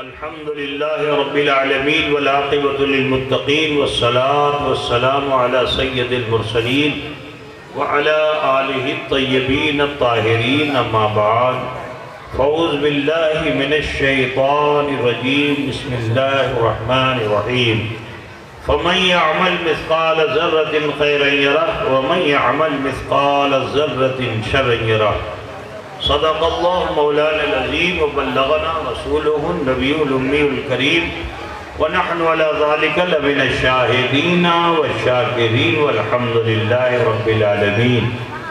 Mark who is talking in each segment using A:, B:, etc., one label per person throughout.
A: الحمد لله رب العالمين والعاقبة للمتقين والصلاة والسلام على سيد المرسلين وعلى آله الطيبين الطاهرين أما بعد فأعوذ بالله من الشيطان الرجيم بسم الله الرحمن الرحيم فمن يعمل مثقال ذرة خيرا يره ومن يعمل مثقال ذرة شرا يره صدق الله مولانا العظيم وبلغنا رسوله النبي الأمي الكريم ونحن على ذلك لمن الشاهدين والشاكرين والحمد لله رب العالمين.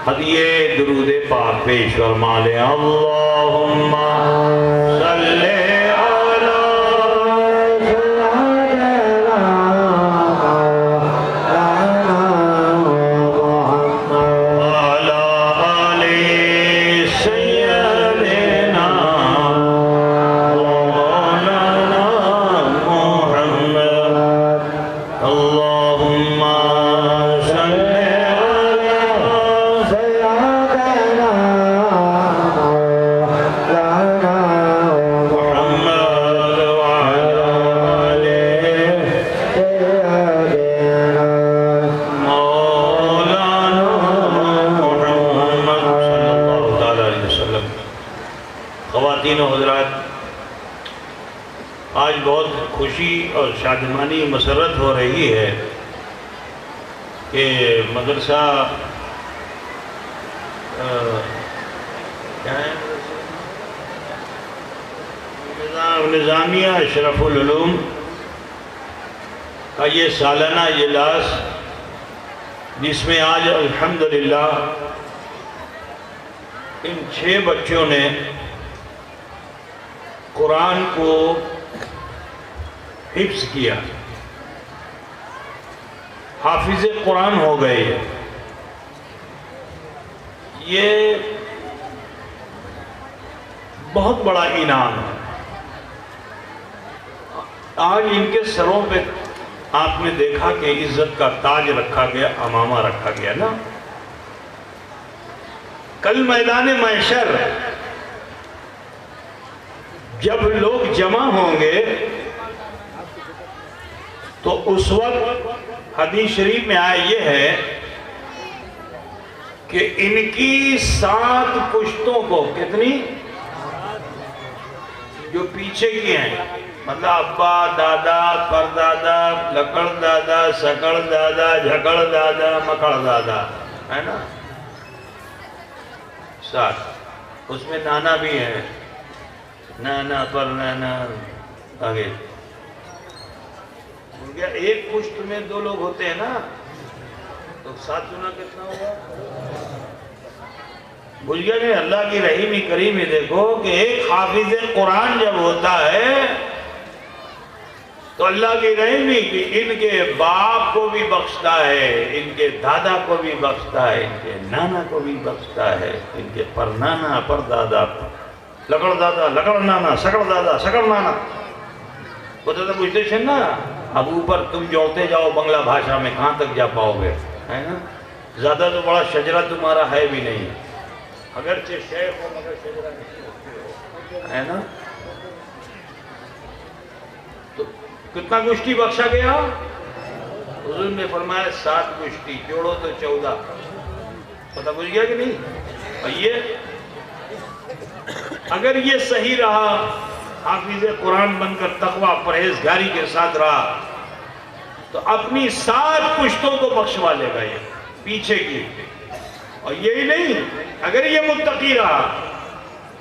A: ہدیے درود پاک پیش فرما لیں. اللہم صلی آج بہت خوشی اور شادمانی مسرت ہو رہی ہے کہ مدرسہ نظامیہ اشرف العلوم کا یہ سالانہ اجلاس جس میں آج الحمدللہ ان 6 بچوں نے قرآن کو حفظ کیا، حافظ قرآن ہو گئے. یہ بہت بڑا انعام ہے. آج ان کے سروں پہ آپ نے دیکھا کہ عزت کا تاج رکھا گیا، امامہ رکھا گیا نا. کل میدان محشر جب لوگ جمع ہوں گے تو اس وقت حدیث شریف میں آیا یہ ہے کہ ان کی 7 پشتوں کو کتنی جو پیچھے کی ہیں، مطلب ابا، دادا، پردادا، لکڑ دادا، سکڑ دادا، جھکڑ دادا، مکڑ دادا، ہے نا 7. اس میں نانا بھی ہے، نانا پر نانا آگے. ایک پشت میں 2 لوگ ہوتے ہیں نا تو 7 گنا کتنا ہوگا؟ بھول گیا کہ اللہ کی رحیمی کریمی دیکھو کہ ایک حافظ قرآن جب ہوتا ہے تو اللہ کی رحیمی کہ ان کے باپ کو بھی بخشتا ہے، ان کے دادا کو بھی بخشتا ہے، ان کے نانا کو بھی بخشتا ہے، ان کے پر نانا، پر دادا، لکڑ دادا، لکڑ نانا، سکڑ دادا، سکڑ نانا. وہ تو پوچھتے ہیں نا اب اوپر تم جوڑتے جاؤ بنگلہ بھاشا میں کہاں تک جا پاؤ گے، ہے نا. زیادہ تو بڑا شجرہ تمہارا ہے بھی نہیں، اگرچہ شیخ ہو مگر شجرہ نہیں، ہے نا. تو کتنا گشتی بخشا گیا؟ حضور نے فرمایا 7 گشتی، جوڑو تو 14. پتہ بجھ گیا کہ نہیں؟ اور یہ اگر یہ صحیح رہا، حافظ قرآن بن کر تقوی پرہیزگاری کے ساتھ رہا تو اپنی 7 پشتوں کو بخشوا لے گا یہ پیچھے کی. اور یہی نہیں، اگر یہ متقی رہا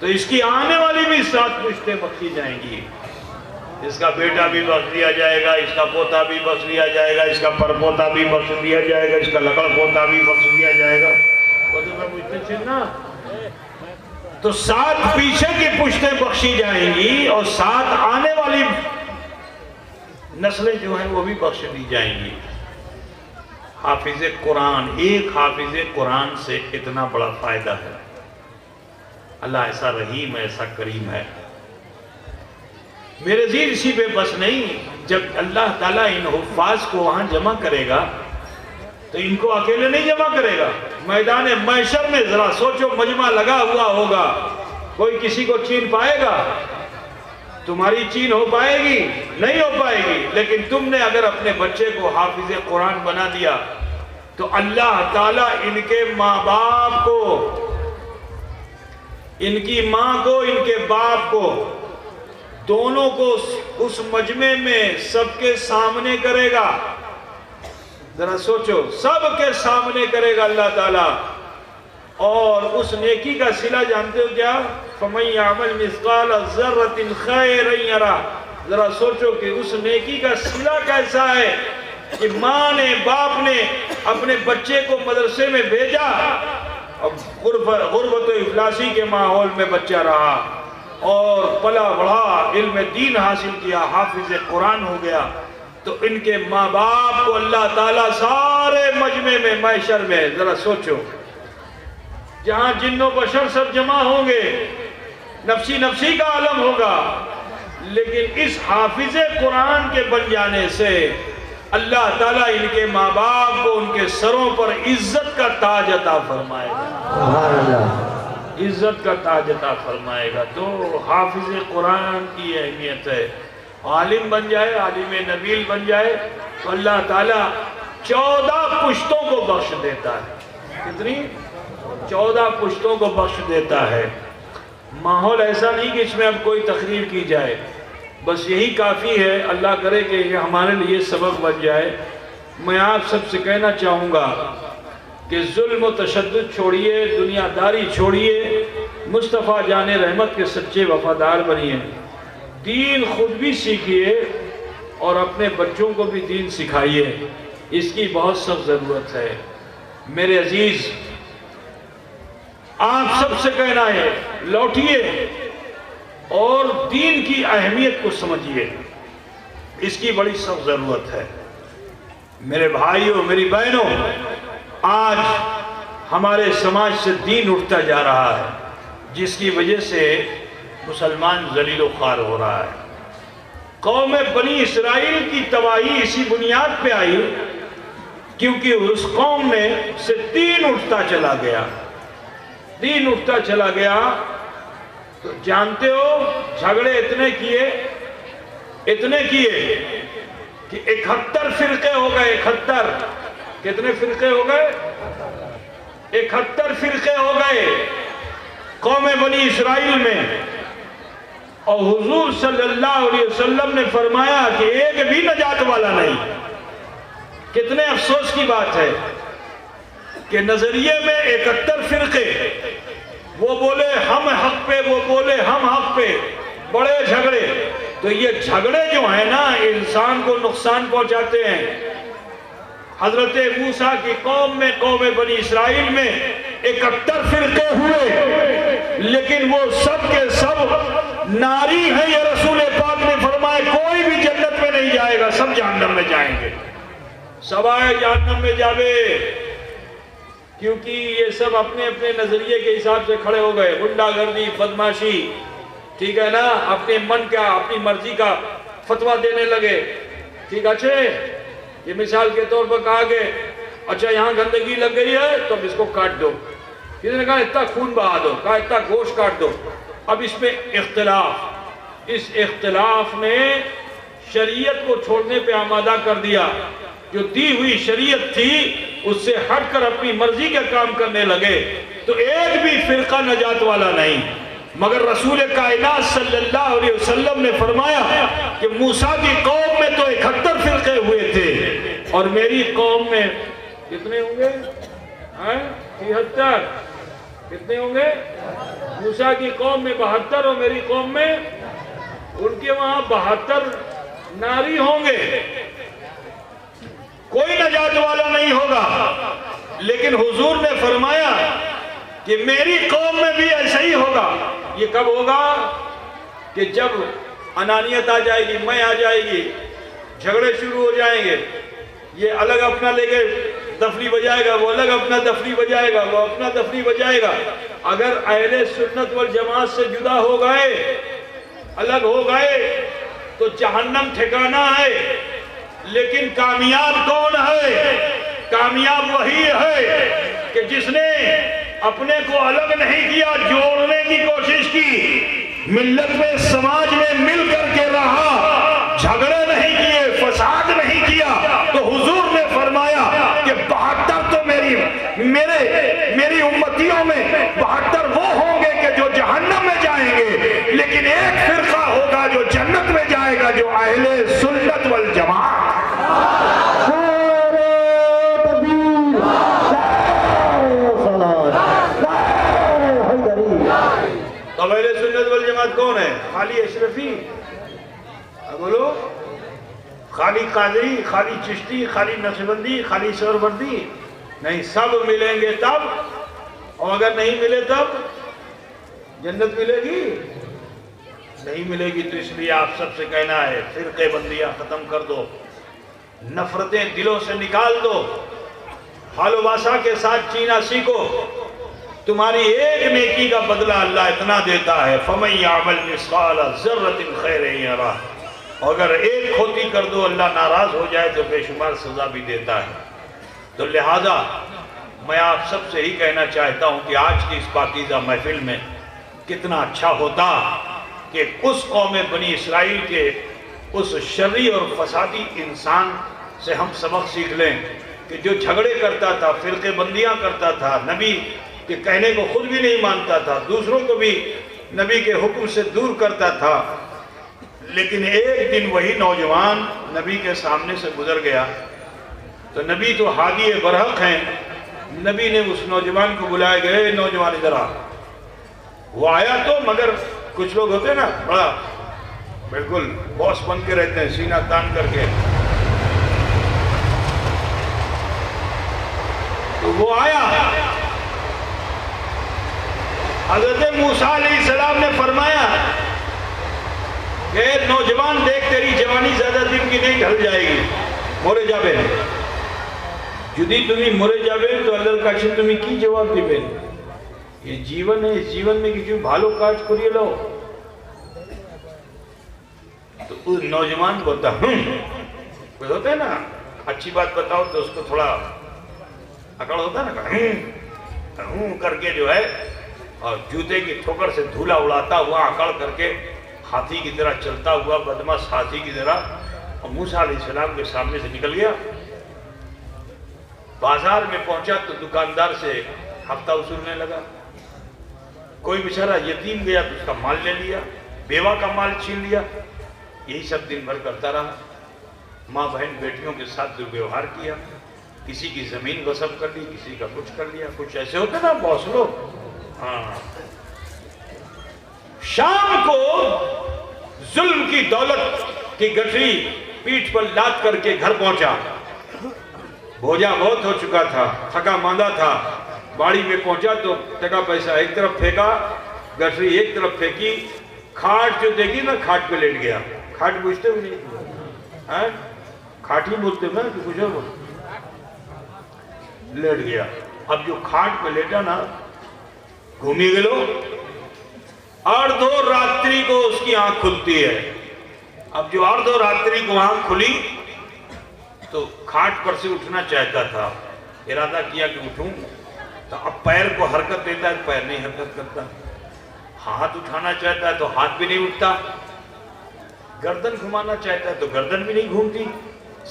A: تو اس کی آنے والی بھی 7 پشتیں بخشی جائیں گی. اس کا بیٹا بھی بخش دیا جائے گا، اس کا پوتا بھی بخش دیا جائے گا، اس کا پرپوتا بھی بخش دیا جائے گا، اس کا لکڑ پوتا بھی بخش دیا جائے گا. وہ تو میں پوچھتے چھے نا تو 7 پیچھے کی پشتیں بخشی جائیں گی اور 7 آنے والی نسلیں جو ہیں وہ بھی بخش دی جائیں گی. حافظ قرآن، ایک حافظ قرآن سے اتنا بڑا فائدہ ہے. اللہ ایسا رحیم ہے، ایسا کریم ہے. میرے عزیز اسی پہ بس نہیں، جب اللہ تعالیٰ ان حفاظ کو وہاں جمع کرے گا تو ان کو اکیلے نہیں جمع کرے گا. میدان محشر میں ذرا سوچو، مجمع لگا ہوا ہوگا، کوئی کسی کو چین پائے گا؟ تمہاری چین ہو پائے گی؟ نہیں ہو پائے گی. لیکن تم نے اگر اپنے بچے کو حافظ قرآن بنا دیا تو اللہ تعالیٰ ان کے ماں باپ کو، ان کی ماں کو، ان کے باپ کو، دونوں کو اس مجمع میں سب کے سامنے کرے گا. ذرا سوچو، سب کے سامنے کرے گا اللہ تعالیٰ. اور اس نیکی کا صلہ جانتے ہو کیا؟ فَمَن يَعْمَلْ مِثْقَالَ ذَرَّةٍ خَيْرًا يَرَهُ. ذرا سوچو کہ اس نیکی کا صلہ کیسا ہے کہ ماں نے، باپ نے اپنے بچے کو مدرسے میں بھیجا، اب غربت و افلاسی کے ماحول میں بچہ رہا اور پلا بڑھا، علم دین حاصل کیا، حافظ قرآن ہو گیا، تو ان کے ماں باپ کو اللہ تعالیٰ سارے مجمع میں، محشر میں، ذرا سوچو، جہاں جن و بشر سب جمع ہوں گے، نفسی نفسی کا عالم ہوگا، لیکن اس حافظ قرآن کے بن جانے سے اللہ تعالیٰ ان کے ماں باپ کو ان کے سروں پر عزت کا تاج عطا فرمائے گا. سبحان اللہ. عزت کا تاج عطا فرمائے گا. تو حافظ قرآن کی اہمیت ہے. عالم بن جائے، عالم نبیل بن جائے تو اللہ تعالیٰ 14 پشتوں کو بخش دیتا ہے. کتنی؟ 14 پشتوں کو بخش دیتا ہے. ماحول ایسا نہیں کہ اس میں اب کوئی تقریر کی جائے، بس یہی کافی ہے. اللہ کرے کہ یہ ہمارے لیے سبق بن جائے. میں آپ سب سے کہنا چاہوں گا کہ ظلم و تشدد چھوڑیے، دنیا داری چھوڑیے، مصطفیٰ جان رحمت کے سچے وفادار بنیے، دین خود بھی سیکھیے اور اپنے بچوں کو بھی دین سکھائیے. اس کی بہت سخت ضرورت ہے. میرے عزیز، آپ سب سے کہنا ہے، لوٹیے اور دین کی اہمیت کو سمجھیے. اس کی بڑی سخت ضرورت ہے. میرے بھائیوں، میری بہنوں، آج ہمارے سماج سے دین اٹھتا جا رہا ہے، جس کی وجہ سے مسلمان ذلیل و خوار ہو رہا ہے. قوم بنی اسرائیل کی تباہی اسی بنیاد پہ آئی کیونکہ اس قوم میں سے دین اٹھتا چلا گیا. دین اٹھتا چلا گیا تو جانتے ہو جھگڑے اتنے کیے کہ 71 فرقے ہو گئے. 71 کتنے فرقے ہو گئے؟ 71 فرقے ہو گئے قوم بنی اسرائیل میں. اور حضور صلی اللہ علیہ وسلم نے فرمایا کہ ایک بھی نجات والا نہیں. کتنے افسوس کی بات ہے کہ نظریے میں 71 فرقے، وہ بولے ہم حق پہ، وہ بولے ہم حق پہ، بڑے جھگڑے. تو یہ جھگڑے جو ہیں نا، انسان کو نقصان پہنچاتے ہیں. حضرت موسیٰ کی قوم میں، قوم بنی اسرائیل میں 71 فرقے ہوئے، لیکن وہ سب کے سب ناری ہیں. یہ رسول پاک نے فرمایا کوئی بھی جنت میں نہیں جائے گا، سب جہنم میں جائیں گے. سب آئے جہنم میں جاوے، کیونکہ یہ سب اپنے اپنے نظریے کے حساب سے کھڑے ہو گئے. غنڈہ گردی، بدماشی، ٹھیک ہے نا، اپنے من کا، اپنی مرضی کا فتویٰ دینے لگے. ٹھیک اچھے، یہ مثال کے طور پر کہا کہ اچھا یہاں گندگی لگ گئی ہے تو اب اس کو کاٹ دو. کسی نے کہا اتنا خون بہا دو، کہا اتنا گوشت کاٹ دو. اب اس میں اختلاف، اس اختلاف نے شریعت کو چھوڑنے پہ آمادہ کر دیا. جو دی ہوئی شریعت تھی اس سے ہٹ کر اپنی مرضی کے کام کرنے لگے. تو ایک بھی فرقہ نجات والا نہیں. مگر رسول کائنات صلی اللہ علیہ وسلم نے فرمایا کہ موسیٰ کی قوم میں تو 71 فرقے ہوئے تھے اور میری قوم میں کتنے ہوں گے؟ 73. کتنے ہوں گے؟ موسیٰ کی قوم میں 72 اور میری قوم میں، ان کے وہاں 72 ناری ہوں گے. کوئی نجات والا نہیں ہوگا. لیکن حضور نے فرمایا کہ میری قوم میں بھی ایسا ہی ہوگا. یہ کب ہوگا؟ کہ جب انانیت آ جائے گی، میں آ جائے گی، جھگڑے شروع ہو جائیں گے. یہ الگ اپنا لے کے دفلی بجائے گا، وہ الگ اپنا دفلی بجائے گا، وہ اپنا دفلی بجائے گا. اگر اہل سنت والجماعت سے جدا ہو گئے، الگ ہو گئے تو جہنم ٹھکانہ ہے. لیکن کامیاب کون ہے؟ کامیاب وہی ہے کہ جس نے اپنے کو الگ نہیں کیا، جوڑنے کی کوشش کی. ملت میں سماج میں مل کر کے رہا، جھگڑے نہیں کیے، فساد نہیں کیا، تو حضور نے فرمایا کہ 72 تو میری امتیوں میں 72 وہ ہوں گے کہ جو جہنم میں جائیں گے، لیکن ایک فرقہ ہوگا جو جنت میں جائے گا، جو اہل سنت والجماعت۔ تو اہل سنت والجماعت کون ہے؟ خالی اشرفی بولو، خالی قادری، خالی چشتی، خالی نقشبندی، خالی سہروردی نہیں، سب ملیں گے تب، اور اگر نہیں ملے تب جنت ملے گی؟ نہیں ملے گی۔ تو اس لیے آپ سب سے کہنا ہے فرقے بندیاں ختم کر دو، نفرتیں دلوں سے نکال دو، حال و باسا کے ساتھ جینا سیکھو۔ تمہاری ایک نیکی کا بدلہ اللہ اتنا دیتا ہے، فَمَن يَعْمَلْ مِثْقَالَ ذَرَّةٍ خَيْرًا يَرَهُ، اگر ایک کھوتی کر دو اللہ ناراض ہو جائے تو بے شمار سزا بھی دیتا ہے۔ تو لہذا میں آپ سب سے ہی کہنا چاہتا ہوں کہ آج کی اس پاکیزہ محفل میں کتنا اچھا ہوتا کہ اس قوم بنی اسرائیل کے اس شرری اور فسادی انسان سے ہم سبق سیکھ لیں کہ جو جھگڑے کرتا تھا، فرقے بندیاں کرتا تھا، نبی کے کہنے کو خود بھی نہیں مانتا تھا، دوسروں کو بھی نبی کے حکم سے دور کرتا تھا، لیکن ایک دن وہی نوجوان نبی کے سامنے سے گزر گیا تو نبی تو ہادی برحق ہیں، نبی نے اس نوجوان کو بلایا گئے، نوجوان ادھر آ۔ وہ آیا تو مگر کچھ لوگ ہوتے ہیں نا بڑا بالکل باس بن کے رہتے ہیں، سینہ تان کر کے، تو وہ آیا۔ حضرت موسیٰ علیہ السلام نے فرمایا کہ نوجوان دیکھ تیری جوانی زیادہ دن کی نہیں ڈھل جائے گی، مرے جاوے جدی تمہیں مرے جاوے تو اللہ کاشی تمہیں کی جواب دی بین، یہ جیون ہے، اس جیون میں کچھ بھالو کاج کریے لو۔ تو اس نوجوان بولتا کوئی ہوتا ہے نا اچھی بات بتاؤ تو اس کو تھوڑا اکڑ ہوتا ہے نا، کر کے جو ہے اور جوتے کی ٹھوکر سے دھولا اڑاتا ہوا اکڑ کر کے ہاتھی کی طرح چلتا ہوا بدماش ہاتھی کی طرح اور موسیٰ علیہ السلام کے سامنے سے نکل گیا۔ بازار میں پہنچا تو دکاندار سے ہفتہ وصولنے لگا، کوئی بیچارہ یتیم گیا تو اس کا مال لے لیا، بیوہ کا مال چھین لیا، یہی سب دن بھر کرتا رہا۔ ماں بہن بیٹیوں کے ساتھ دورویوہار کیا، کسی کی زمین غصب کر لی، کسی کا کچھ کر لیا، کچھ ایسے ہوتے نا باس لوگ۔ شام کو ظلم کی دولت کی گٹھری پیٹھ پر لاد کر کے گھر پہنچا، بھوجا بہت ہو چکا تھا، تھکا ماندہ تھا، باڑی میں پہنچا تو ٹکا پیسہ ایک طرف پھینکا، گٹھری ایک طرف پھینکی، کھاٹ جو دیکھی نا کھاٹ پہ لیٹ گیا۔ کھاٹ پوچھتے بھی نہیں، کھاٹ ہی بولتے میں کہ کچھ اور بولتے، لیٹ گیا۔ اب جو کھاٹ پہ لیٹا نا گھومی گلو اردھو راتری کو اس کی آنکھ کھلتی ہے۔ اب جو اردھو راتری کو آنکھ کھلی تو کھاٹ پر سے اٹھنا چاہتا تھا، ارادہ کیا کہ اٹھوں، تو اب پیر کو حرکت دیتا ہے، پیر نہیں حرکت کرتا، ہاتھ اٹھانا چاہتا ہے تو ہاتھ بھی نہیں اٹھتا، گردن گھمانا چاہتا ہے تو گردن بھی نہیں گھومتی،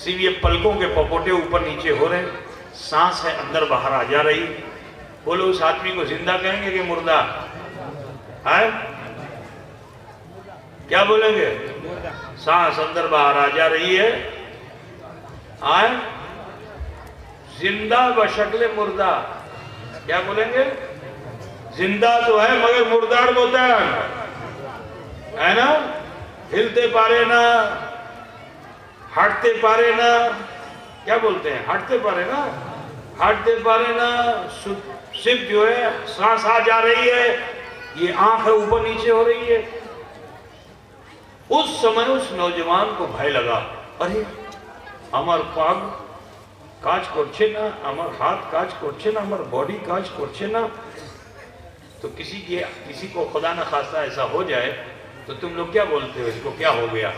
A: سیویے پلکوں کے پپوٹے اوپر نیچے ہو رہے، سانس ہے اندر باہر آ جا رہی۔ بولو اس آدمی کو زندہ کہیں گے کہ مردہ؟ کیا بولیں گے؟ سانس اندر باہر آ جا رہی ہے، زندہ بشکل مردہ، کیا بولیں گے؟ زندہ تو ہے مگر مردار ہوتا ہے نا، ہلتے پارے نا، ہٹتے پارے نا، کیا بولتے ہیں؟ ہٹتے پارے نا، ہٹتے پارے نا، صرف جو ہے سانس آ جا رہی ہے، یہ آنکھ اوپر نیچے ہو رہی ہے۔ اس سمے اس نوجوان کو بھائی لگا، ارے ہمار پاگ کاج کرچے نا، ہمار ہاتھ کاج کرچے نا، ہمار باڈی کاج کرچے نا، تو کسی کو خدا نہ خواستہ ایسا ہو جائے تو تم لوگ کیا بولتے ہو؟ اس کو کیا ہو گیا؟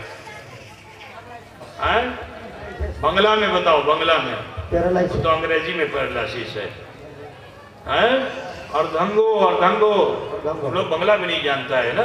A: بنگلہ میں بتاؤ، بنگلہ میں تو انگریزی میں پیرالائسس ہے، اور دھنگو لوگ بنگلہ میں نہیں جانتا ہے نا،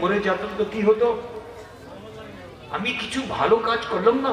A: মরে যেতাম তো কি হতো, আমি কিছু ভালো কাজ করলাম না,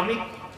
A: আমি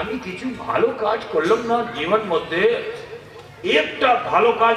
A: আমি কিছু ভালো কাজ করলাম না জীবন মধ্যে, একটা ভালো কাজ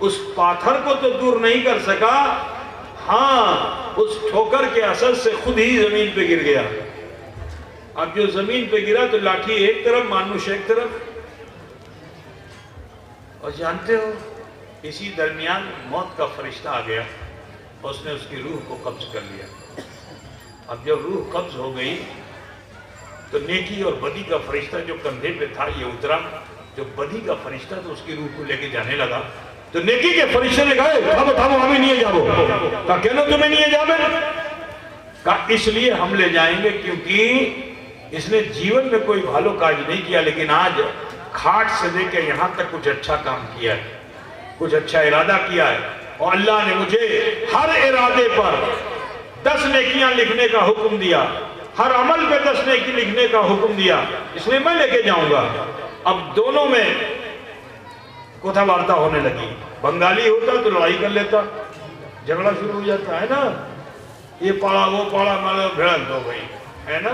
A: اس پاتھر کو تو دور نہیں کر سکا، ہاں اس ٹھوکر کے اثر سے خود ہی زمین پہ گر گیا۔ اب جو زمین پہ گرا تو لاٹھی ایک طرف، مانوش ایک طرف، اور جانتے ہو اسی درمیان موت کا فرشتہ آ گیا، اس نے اس کی روح کو قبض کر لیا۔ اب جب روح قبض ہو گئی تو نیکی اور بدی کا فرشتہ جو کندھے پہ تھا یہ اترا، جو بدی کا فرشتہ تو اس کی روح کو لے کے جانے لگا، تو نیکی کے فرشتے نے کہا تھامو تھامو ہمیں نہیں جاؤ، کہا کہنا تمہیں نہیں جاؤ، کہا اس لیے ہم لے جائیں گے کیونکہ اس نے جیون میں کوئی بھالو کاج نہیں کیا، لیکن آج کھاٹ سے لے کے یہاں تک کچھ اچھا کام کیا ہے، کچھ اچھا ارادہ کیا ہے، اور اللہ نے مجھے ہر ارادے پر 10 نیکیاں لکھنے کا حکم دیا، ہر عمل پہ 10 نیکی لکھنے کا حکم دیا، اس لیے میں لے کے جاؤں گا۔ اب دونوں میں کتھا وارتا ہونے لگی، بنگالی ہوتا تو لڑائی کر لیتا، جھگڑا شروع ہو جاتا ہے نا، یہ پاڑا وہ پاڑا مالا بھڑک ہو گئی ہے نا،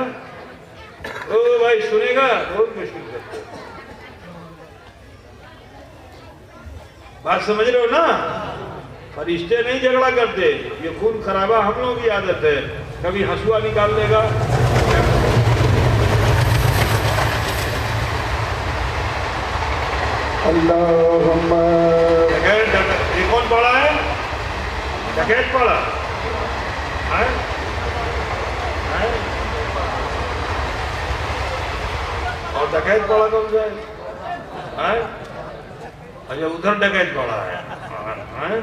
A: او بھائی سنے گا بہت مشکل کرتے، بات سمجھ رہے ہو نا؟ فرشتے نہیں جھگڑا کرتے، یہ خون خرابہ ہم لوگوں کی عادت ہے، کبھی ہسوا نکال لے گا،
B: اللہم
A: یہ کون پڑا ہے؟ ڈکیت پڑا ہے؟ اور ڈکیت پڑا کون سے ہے؟ اچھا ادھر ڈکیت پڑا ہے،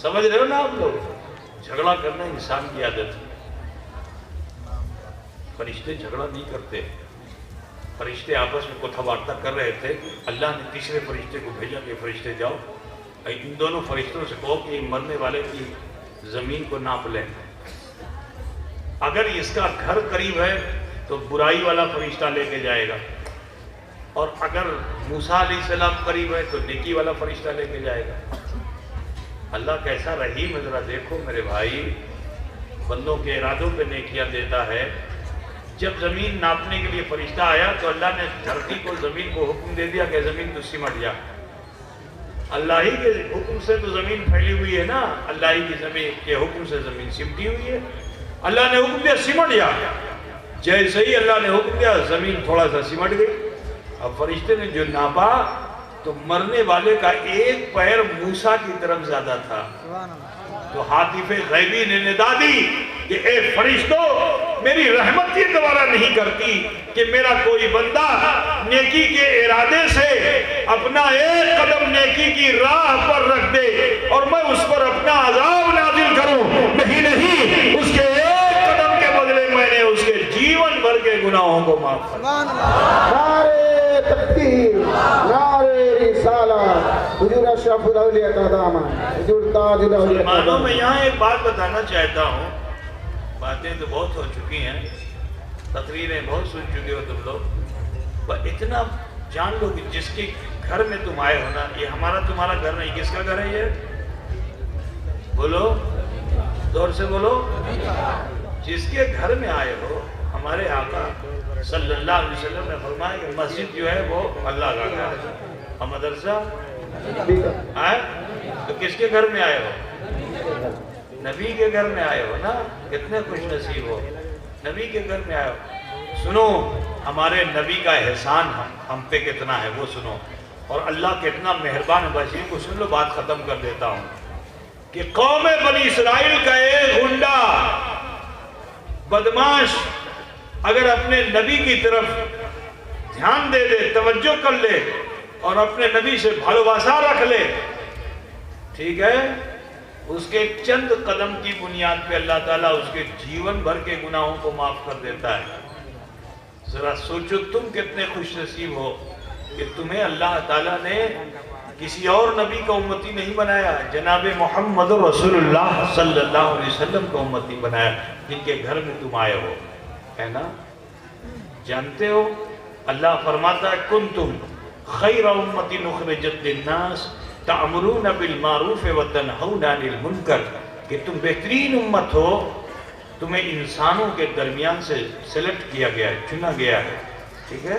A: سمجھ رہے ہو نا آپ لوگ؟ جھگڑا کرنا انسان کی عادت ہے، فرشتے جھگڑا نہیں کرتے، فرشتے آپس میں کتھا وارتا کر رہے تھے، اللہ نے تیسرے فرشتے کو بھیجا کہ فرشتے جاؤ ان دونوں فرشتوں سے کہو کہ مرنے والے کی زمین کو ناپ لیں، اگر اس کا گھر قریب ہے تو برائی والا فرشتہ لے کے جائے گا، اور اگر موسیٰ علیہ السلام قریب ہے تو نیکی والا فرشتہ لے کے جائے گا۔ اللہ کیسا رحیم ہے، ذرا دیکھو میرے بھائی، بندوں کے ارادوں پہ نیکیاں دیتا ہے۔ جب زمین ناپنے کے لیے فرشتہ آیا تو اللہ نے دھرتی کو زمین کو حکم دے دیا کہ زمین تو سمٹ جا، اللہ ہی کے حکم سے تو زمین پھیلی ہوئی ہے نا، اللہ ہی کی زمین کے حکم سے زمین سمٹی ہوئی ہے، اللہ نے حکم دیا سمٹ جا، جیسے ہی اللہ نے حکم دیا زمین تھوڑا سا سمٹ گئی۔ اب فرشتے نے جو ناپا تو مرنے والے کا ایک پیر موسیٰ کی طرف زیادہ تھا، تو حاطف غیبی نے ندا دی کہ اے فرشتوں، میری رحمت یہ دوبارہ نہیں کرتی کہ میرا کوئی بندہ نیکی کے ارادے سے اپنا ایک قدم نیکی کی راہ پر رکھ دے اور میں اس پر اپنا عذاب نازل کروں، نہیں نہیں، اس کے ایک قدم کے بدلے میں نے اس کے جیون بھر کے گناہوں کو معاف کر دیا۔
B: نعرے تکبیر، نعرے رسالت، حضور اشرف الاولیاء کا دامن، حضور تاج الاولیاء کا
A: مسلمانوں
B: دامن۔
A: میں یہاں ایک بات بتانا چاہتا ہوں، باتیں تو بہت ہو چکی ہیں، تقریریں بہت سن چکے ہو تم لوگ، پر اتنا جان لو کہ جس کے گھر میں تم آئے ہو نا، یہ ہمارا تمہارا گھر نہیں، کس کا گھر ہے یہ؟ بولو، زور سے بولو، جس کے گھر میں آئے ہو، ہمارے آقا صلی اللہ علیہ وسلم نے فرمایا کہ مسجد جو ہے وہ اللہ کا گھر ہے، اور مدرسہ تو کس کے گھر میں آئے ہو؟ نبی کے گھر میں آئے ہو نا، کتنے خوش نصیب ہو، نبی کے گھر میں آئے ہو۔ سنو ہمارے نبی کا احسان ہم پہ کتنا ہے وہ سنو، اور اللہ کتنا مہربان ہے، بس ان کو سن لو، بات ختم کر دیتا ہوں کہ قوم بنی اسرائیل کا ایک گنڈا بدماش اگر اپنے نبی کی طرف دھیان دے دے، توجہ کر لے اور اپنے نبی سے بھالواسا رکھ لے، ٹھیک ہے، اس کے چند قدم کی بنیاد پہ اللہ تعالیٰ اس کے جیون بھر کے گناہوں کو معاف کر دیتا ہے۔ ذرا سوچو تم کتنے خوش نصیب ہو کہ تمہیں اللہ تعالیٰ نے کسی اور نبی کا امتی نہیں بنایا، جناب محمد رسول اللہ صلی اللہ علیہ وسلم کا امتی بنایا، جن کے گھر میں تم آئے ہو، ہے نا؟ جانتے ہو اللہ فرماتا ہے کنتم خیر امت اخرجت للناس تأمرون بالمعروف وتنہون عن المنکر، کہ تم بہترین امت ہو، تمہیں انسانوں کے درمیان سے سلیکٹ کیا گیا ہے، چنا گیا ہے، ٹھیک ہے؟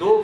A: 2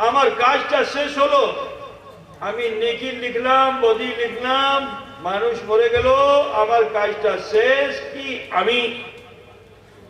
A: আমার কাজটা শেষ হলো, আমি নেকি লিখলাম, বদি লিখলাম, মানুষ মরে গেল, আমার কাজটা শেষ। কি আমি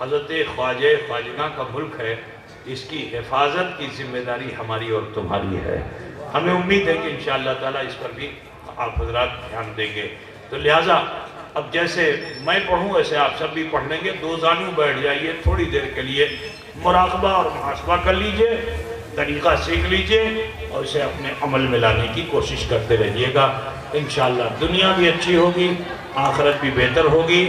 A: حضرت خواجہ خواجگاں کا ملک ہے، اس کی حفاظت کی ذمہ داری ہماری اور تمہاری ہے۔ ہمیں امید ہے کہ انشاءاللہ تعالیٰ اس پر بھی آپ حضرات دھیان دیں گے۔ تو لہٰذا اب جیسے میں پڑھوں ویسے آپ سب بھی پڑھ لیں گے، دو زانوں بیٹھ جائیے، تھوڑی دیر کے لیے مراقبہ اور محاسبہ کر لیجئے، طریقہ سیکھ لیجئے اور اسے اپنے عمل میں لانے کی کوشش کرتے رہیے گا۔ انشاءاللہ دنیا بھی اچھی ہوگی، آخرت بھی بہتر ہوگی۔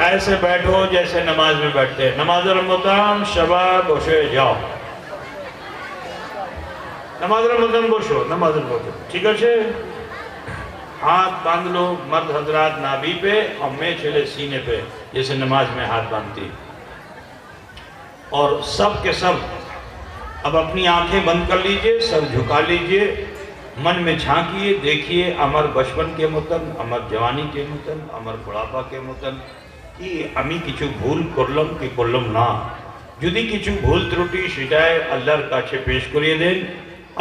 A: ایسے بیٹھو جیسے نماز میں بیٹھتے ہیں۔ نماز رمضان شباب گوشے جاؤ، نماز رمضان گوشو، نماز رمضان ٹھیک ہے، ہاتھ باندھ لو مرد حضرات نابی پہ اور میں چلے سینے پہ، جیسے نماز میں ہاتھ باندھتی، اور سب کے سب اب اپنی آنکھیں بند کر لیجئے، سر جھکا لیجئے، من میں جھانکیے، دیکھیے امر بچپن کے متن، امر جوانی کے متن، امر بڑھاپا کے متن کہ امی کچھو بھول کرلم کی کرلم نا جدی کچھو بھول ترٹی شجائے اللہ کاچھے پیش کریے دیں۔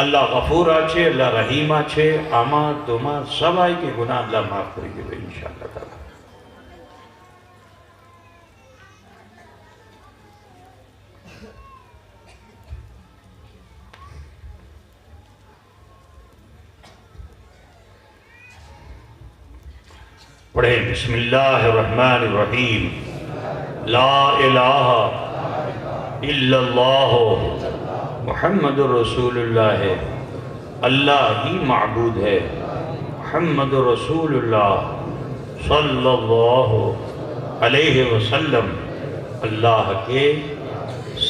A: اللہ غفور آچھے، اللہ رحیم آچھے، آمار تمار سب آئی کے گناہ اللہ معاف کریے دیں انشاءاللہ تعالی۔ پڑھیں بسم اللہ الرحمن الرحیم۔ لا الہ الا اللہ محمد رسول اللہ ہے، اللہ ہی معبود ہے، محمد رسول اللہ صلی اللہ علیہ وسلم اللہ کے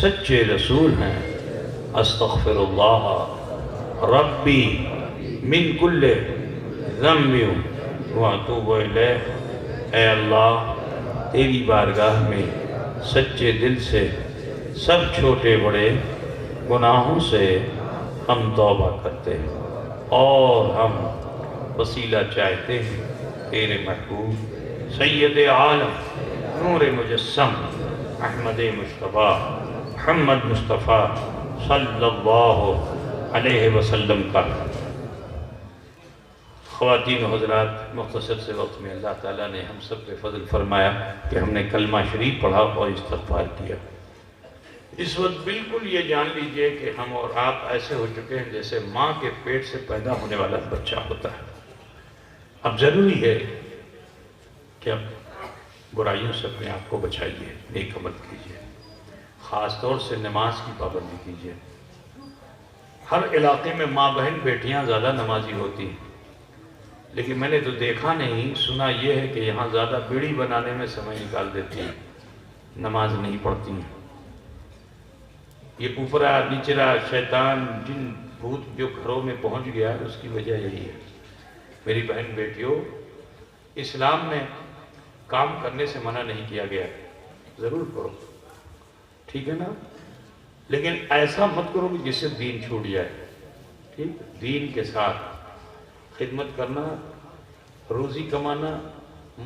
A: سچے رسول ہیں۔ استغفر اللہ ربی من کل ذنب واتوب الیہ۔ اے اللہ تیری بارگاہ میں سچے دل سے سب چھوٹے بڑے گناہوں سے ہم توبہ کرتے ہیں اور ہم وسیلہ چاہتے ہیں تیرے محبوب سید عالم نور مجسم احمد مصطفیٰ محمد مصطفیٰ صلی اللہ علیہ وسلم کا۔ خواتین و حضرات، مختصر سے وقت میں اللہ تعالیٰ نے ہم سب پہ فضل فرمایا کہ ہم نے کلمہ شریف پڑھا اور استغفار کیا۔ اس وقت بالکل یہ جان لیجئے کہ ہم اور آپ ایسے ہو چکے ہیں جیسے ماں کے پیٹ سے پیدا ہونے والا بچہ ہوتا ہے۔ اب ضروری ہے کہ اب برائیوں سے اپنے آپ کو بچائیے، نیک عمل کیجئے، خاص طور سے نماز کی پابندی کیجئے۔ ہر علاقے میں ماں بہن بیٹیاں زیادہ نمازی ہوتی ہیں، لیکن میں نے تو دیکھا نہیں، سنا یہ ہے کہ یہاں زیادہ بیڑی بنانے میں سمے نکال دیتی ہیں، نماز نہیں پڑھتی ہیں۔ یہ اوپرا نیچرا شیطان جن بھوت جو گھروں میں پہنچ گیا ہے، اس کی وجہ یہی ہے۔ میری بہن بیٹیوں، اسلام میں کام کرنے سے منع نہیں کیا گیا ہے، ضرور کرو، ٹھیک ہے نا، لیکن ایسا مت کرو کہ جس سے دین چھوٹ جائے، ٹھیک؟ دین کے ساتھ خدمت کرنا، روزی کمانا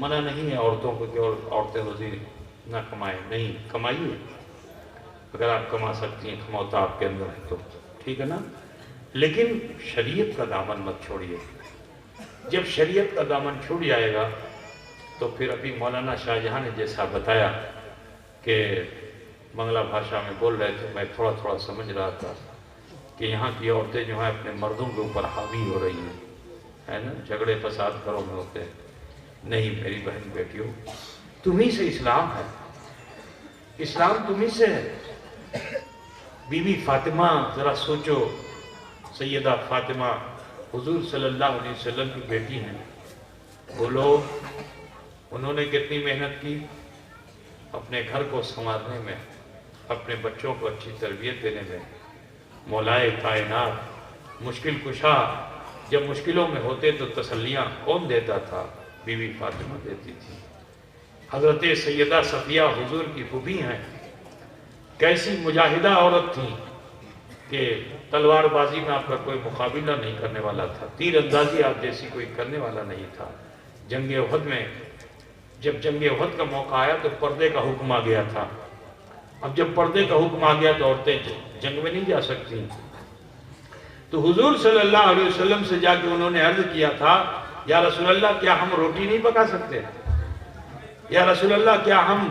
A: منع نہیں ہے عورتوں کو کہ عورتیں روزی نہ کمائیں، نہیں، کمائیے، اگر آپ کما سکتی ہیں، کموتا آپ کے اندر ہے تو ٹھیک ہے نا، لیکن شریعت کا دامن مت چھوڑیے۔ جب شریعت کا دامن چھوٹ جائے گا تو پھر ابھی مولانا شاہ جہاں نے جیسا بتایا کہ بنگلہ بھاشا میں بول رہے تھے، میں تھوڑا تھوڑا سمجھ رہا تھا کہ یہاں کی عورتیں جو ہیں اپنے مردوں کے اوپر حاوی ہو رہی ہیں، ہے نا، جھگڑے فساد گھروں میں ہوتے ہیں۔ نہیں میری بہن بیٹیوں، تمہیں سے اسلام ہے، اسلام تمہیں سے ہے۔ بی بی فاطمہ، ذرا سوچو، سیدہ فاطمہ حضور صلی اللہ علیہ وسلم کی بیٹی ہیں، وہ لوگ انہوں نے کتنی محنت کی اپنے گھر کو سنوارنے میں، اپنے بچوں کو اچھی تربیت دینے میں۔ مولائے کائنات مشکل کشا جب مشکلوں میں ہوتے تو تسلیاں کون دیتا تھا؟ بی بی فاطمہ دیتی تھی۔ حضرت سیدہ صفیہ حضور کی پھوپھی ہیں، کیسی مجاہدہ عورت تھی کہ تلوار بازی میں آپ کا کوئی مقابلہ نہیں کرنے والا تھا، تیر اندازی آپ جیسی کوئی کرنے والا نہیں تھا۔ جنگ احد میں جب جنگ احد کا موقع آیا تو پردے کا حکم آ گیا تھا۔ اب جب پردے کا حکم آ گیا تو عورتیں جنگ میں نہیں جا سکتی، تو حضور صلی اللہ علیہ وسلم سے جا کے انہوں نے عرض کیا تھا، یا رسول اللہ کیا ہم روٹی نہیں پکا سکتے؟ یا رسول اللہ کیا ہم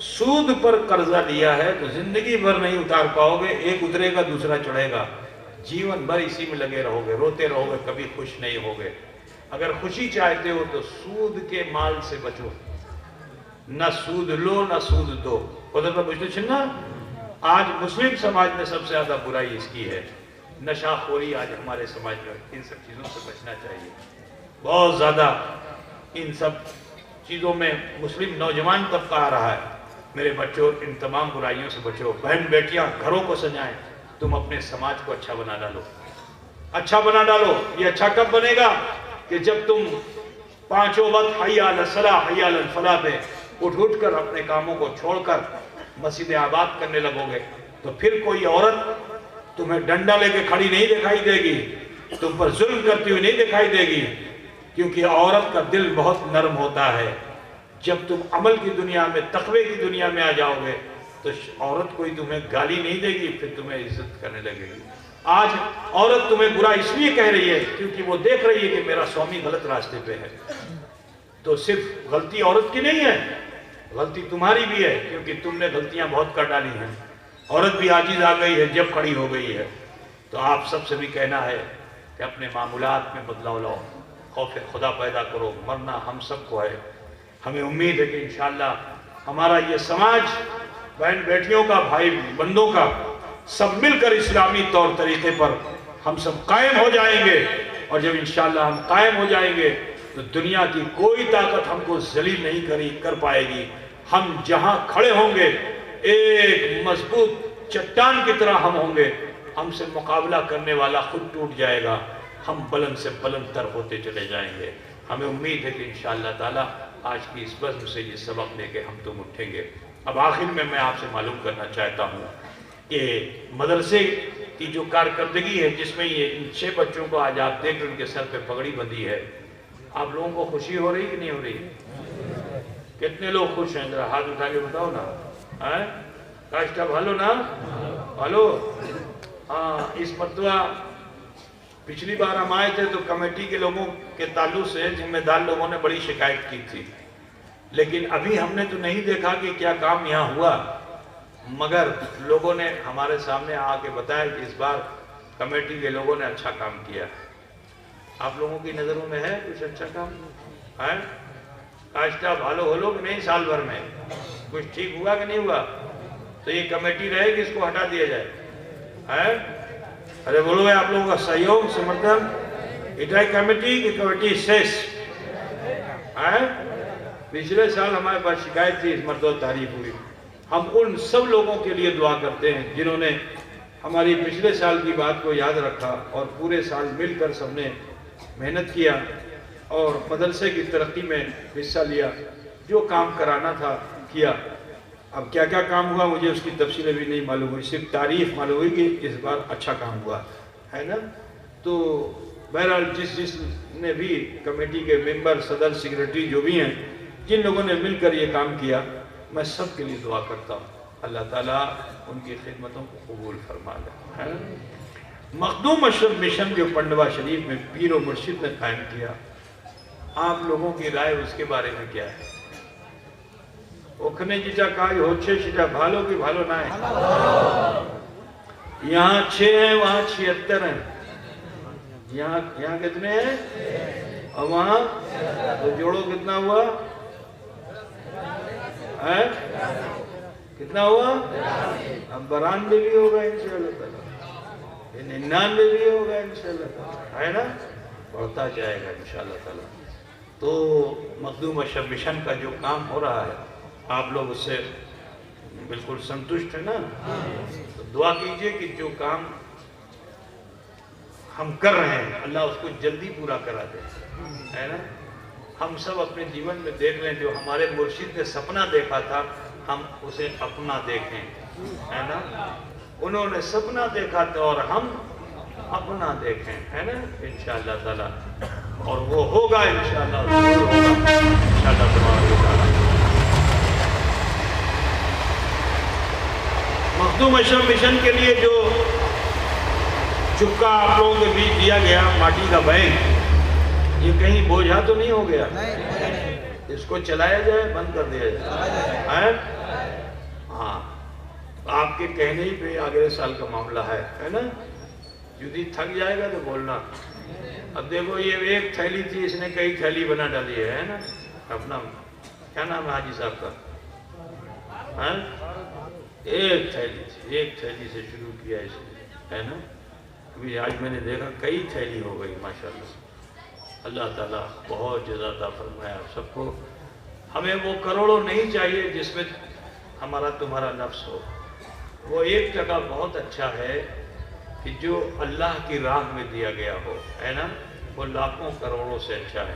A: سود پر قرضہ لیا ہے تو زندگی بھر نہیں اتار پاؤ گے، ایک اترے گا دوسرا چڑھے گا، جیون بھر اسی میں لگے رہو گے، روتے رہو گے، کبھی خوش نہیں ہوگے۔ اگر خوشی چاہتے ہو تو سود کے مال سے بچو، نہ سود لو نہ سود دو۔ ادھر پر بچو چھنا، آج مسلم سماج میں سب سے زیادہ برائی اس کی ہے، نشہ خوری آج ہمارے سماج میں، ان سب چیزوں سے بچنا چاہیے۔ بہت زیادہ ان سب چیزوں میں مسلم نوجوان طبقہ آ رہا ہے۔ میرے بچوں، ان تمام برائیوں سے بچو۔ بہن بیٹیاں گھروں کو سجائیں، تم اپنے سماج کو اچھا بنا ڈالو، اچھا بنا ڈالو۔ یہ اچھا کب بنے گا؟ کہ جب تم پانچوں وقت حی علی الصلاۃ حی علی الفلاح پہ اٹھ کر اپنے کاموں کو چھوڑ کر مسجد آباد کرنے لگو گے، تو پھر کوئی عورت تمہیں ڈنڈا لے کے کھڑی نہیں دکھائی دے گی، تم پر ظلم کرتی ہوئی نہیں دکھائی دے گی، کیونکہ عورت کا دل بہت نرم ہوتا ہے۔ جب تم عمل کی دنیا میں، تقوی کی دنیا میں آ جاؤ گے تو عورت کوئی تمہیں گالی نہیں دے گی، پھر تمہیں عزت کرنے لگے گی۔ آج عورت تمہیں برا اس لیے کہہ رہی ہے کیونکہ وہ دیکھ رہی ہے کہ میرا سوامی غلط راستے پہ ہے، تو صرف غلطی عورت کی نہیں ہے، غلطی تمہاری بھی ہے، کیونکہ تم نے غلطیاں بہت کر ڈالی ہیں۔ عورت بھی عاجز آ گئی ہے جب کھڑی ہو گئی ہے۔ تو آپ سب سے بھی کہنا ہے کہ اپنے معمولات میں بدلاؤ لاؤ، خوف خدا پیدا کرو، مرنا ہم سب کو ہے۔ ہمیں امید ہے کہ انشاءاللہ ہمارا یہ سماج، بہن بیٹیوں کا، بھائی بندوں کا، سب مل کر اسلامی طور طریقے پر ہم سب قائم ہو جائیں گے، اور جب انشاءاللہ ہم قائم ہو جائیں گے تو دنیا کی کوئی طاقت ہم کو ذلیل نہیں کر پائے گی۔ ہم جہاں کھڑے ہوں گے ایک مضبوط چٹان کی طرح ہم ہوں گے، ہم سے مقابلہ کرنے والا خود ٹوٹ جائے گا، ہم بلند سے بلند تر ہوتے چلے جائیں گے۔ ہمیں امید ہے کہ انشاءاللہ تعالی آج کی اس بزم سے یہ سبق لے کے ہم تم اٹھیں گے۔ اب آخر میں آپ سے معلوم کرنا چاہتا ہوں کہ مدرسے کی جو کارکردگی ہے، جس میں یہ ان 6 بچوں کو آج آپ دیکھ ان کے سر پہ پگڑی بندھی ہے، آپ لوگوں کو خوشی ہو رہی کہ نہیں ہو رہی؟ کتنے لوگ خوش ہیں؟ ذرا ہاتھ اٹھا کے بتاؤ نا۔ کاشتہ بھالو نا، بھالو۔ ہاں، اس مرتبہ پچھلی بار ہم آئے تھے تو کمیٹی کے لوگوں کے تعلق سے ذمہ دار لوگوں نے بڑی شکایت کی تھی، لیکن ابھی ہم نے تو نہیں دیکھا کہ کیا کام یہاں ہوا، مگر لوگوں نے ہمارے سامنے آ کے بتایا کہ اس بار کمیٹی کے لوگوں نے اچھا کام کیا۔ آپ لوگوں کی نظروں میں ہے کچھ اچھا کام ہے؟ کاشتہ بھالو ہو لو کہ نہیں؟ سال بھر میں کچھ ٹھیک ہوا کہ نہیں ہوا؟ تو یہ کمیٹی رہے کہ اس کو ہٹا دیا جائے؟ ارے بولو ہے آپ لوگوں کا سہیوگ سمرتھن، اٹھائی کمیٹی کی کمیٹی سیس۔ پچھلے سال ہمارے پاس شکایت تھی، اس مرتبہ تعریف ہوئی۔ ہم ان سب لوگوں کے لیے دعا کرتے ہیں جنہوں نے ہماری پچھلے سال کی بات کو یاد رکھا اور پورے سال مل کر سب نے محنت کیا اور مدرسے کی ترقی میں حصہ لیا، جو کام کرانا تھا کیا۔ اب کیا کیا کام ہوا مجھے اس کی تفصیلیں بھی نہیں معلوم ہوئی، صرف تعریف معلوم ہوئی کہ اس بار اچھا کام ہوا ہے نا۔ تو بہرحال جس نے بھی کمیٹی کے ممبر، صدر، سیکریٹری جو بھی ہیں، جن لوگوں نے مل کر یہ کام کیا، میں سب کے لیے دعا کرتا ہوں اللہ تعالیٰ ان کی خدمتوں کو قبول فرما لے۔ مخدوم اشرف مشن جو پنڈوا شریف میں پیر و مرشد نے قائم کیا، آپ لوگوں کی رائے اس کے بارے میں کیا ہے؟ اوکھنے جیچا کائی ہوچھے شیچا بھالو کی بھالو نہ ہے؟ یہاں 6 ہیں، وہاں 76 ہیں۔ یہاں کتنے ہیں اور وہاں تو جوڑو کتنا ہوا؟ کتنا ہوا؟ اب 92 بھی ہوگا انشاءاللہ تعالیٰ، 99 بھی ہوگا انشاءاللہ تعالیٰ، ہے نا؟ بڑھتا جائے گا انشاءاللہ تعالیٰ۔ تو مخدوم اشرف مشن کا جو کام ہو رہا ہے، آپ لوگ اس سے بالکل سنتشٹ ہیں نا؟ تو دعا کیجئے کہ جو کام ہم کر رہے ہیں اللہ اس کو جلدی پورا کرا دے، ہے نا؟ ہم سب اپنے جیون میں دیکھ لیں جو ہمارے مرشد نے سپنا دیکھا تھا، ہم اسے اپنا دیکھیں، ہے نا؟ انہوں نے سپنا دیکھا تھا اور ہم اپنا دیکھیں، ہے نا؟ انشاءاللہ تعالیٰ، اور وہ ہوگا انشاءاللہ، ضرور ہوگا انشاءاللہ تعالیٰ۔ مخدوم اشرف مشن کے لیے جو چپکا آپ لوگوں کے بیچ دیا گیا، ماٹی کا بیگ، یہ کہیں بوجھا تو نہیں ہو گیا؟ اس کو چلایا جائے بند کر دیا جائے؟ ہاں، آپ کے کہنے ہی پہ اگلے سال کا معاملہ ہے نا؟ یدی تھک جائے گا تو بولنا۔ اب دیکھو یہ ایک تھیلی تھی، اس نے کئی تھیلی بنا ڈالی ہے نا؟ اپنا کیا نام ہے حاجی صاحب کا؟ ایک تھیلی سے شروع کیا اس نے، ہے نا؟ ابھی آج میں نے دیکھا کئی تھیلی ہو گئی ماشاءاللہ۔ اللہ تعالیٰ بہت جزا عطا فرمایا آپ سب کو۔ ہمیں وہ کروڑوں نہیں چاہیے جس میں ہمارا تمہارا نفس ہو، وہ 1% بہت اچھا ہے کہ جو اللہ کی راہ میں دیا گیا ہو، ہے نا؟ وہ لاکھوں کروڑوں سے اچھا ہے۔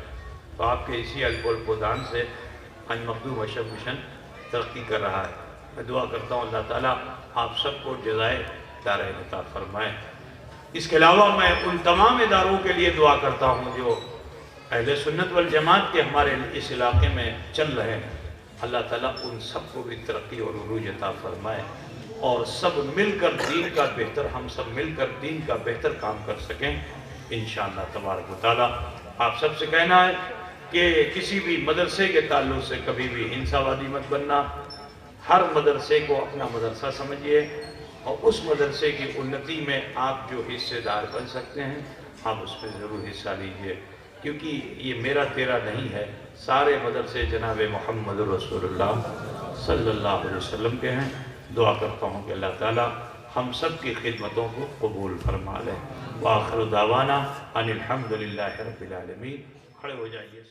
A: تو آپ کے اسی الکول پودان سے آج مخدوم اشرف مشن ترقی کر رہا ہے۔ میں دعا کرتا ہوں اللہ تعالیٰ آپ سب کو جزائے دارین عطا فرمائے۔ اس کے علاوہ میں ان تمام اداروں کے لیے دعا کرتا ہوں جو اہل سنت والجماعت کے ہمارے اس علاقے میں چل رہے ہیں۔ اللہ تعالیٰ ان سب کو بھی ترقی اور عروج عطا فرمائے، اور سب مل کر دین کا بہتر، ہم سب مل کر دین کا بہتر کام کر سکیں انشاءاللہ تبارک و تعالیٰ۔ آپ سب سے کہنا ہے کہ کسی بھی مدرسے کے تعلق سے کبھی بھی ہنساوادی مت بننا، ہر مدرسے کو اپنا مدرسہ سمجھیے، اور اس مدرسے کی انتی میں آپ جو حصے دار بن سکتے ہیں آپ اس میں ضرور حصہ لیجئے، کیونکہ یہ میرا تیرا نہیں ہے، سارے مدرسے جناب محمد رسول اللہ صلی اللہ علیہ وسلم کے ہیں۔ دعا کرتا ہوں کہ اللہ تعالیٰ ہم سب کی خدمتوں کو قبول فرما لے۔ وآخر دعوانا ان الحمدللہ رب العالمین۔ کھڑے ہو جائیے۔